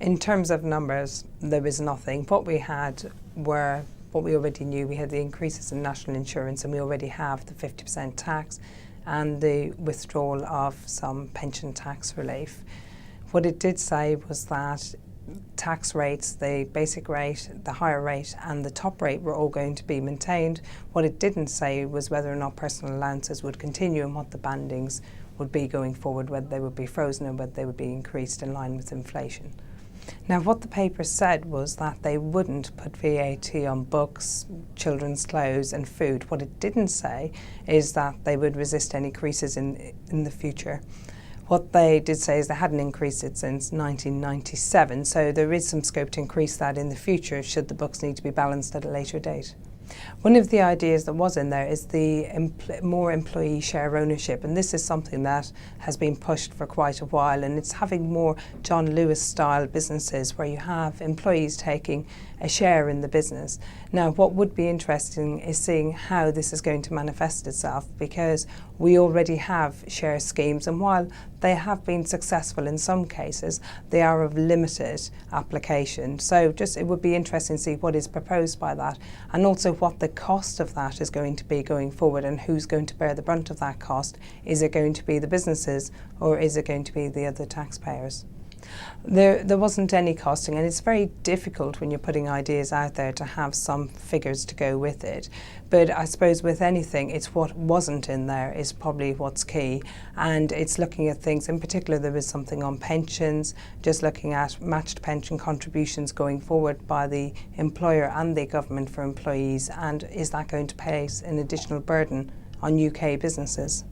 In terms of numbers, there was nothing. What we had were what we already knew. We had the increases in national insurance, and we already have the 50% tax and the withdrawal of some pension tax relief. What it did say was that tax rates, the basic rate, the higher rate and the top rate were all going to be maintained. What it didn't say was whether or not personal allowances would continue and what the bandings would be going forward, whether they would be frozen or whether they would be increased in line with inflation. Now, what the paper said was that they wouldn't put VAT on books, children's clothes and food. What it didn't say is that they would resist any increases in the future. What they did say is they hadn't increased it since 1997, so there is some scope to increase that in the future should the books need to be balanced at a later date. One of the ideas that was in there is the more employee share ownership, and this is something that has been pushed for quite a while, and it's having more John Lewis style businesses where you have employees taking a share in the business. Now, what would be interesting is seeing how this is going to manifest itself, because we already have share schemes, and while they have been successful in some cases, they are of limited application. So it would be interesting to see what is proposed by that, and also what the cost of that is going to be going forward and who's going to bear the brunt of that cost. Is it going to be the businesses or is it going to be the other taxpayers? There wasn't any costing, and it's very difficult when you're putting ideas out there to have some figures to go with it. But I suppose with anything, it's what wasn't in there is probably what's key, and it's looking at things. In particular, there was something on pensions, just looking at matched pension contributions going forward by the employer and the government for employees, and is that going to place an additional burden on UK businesses?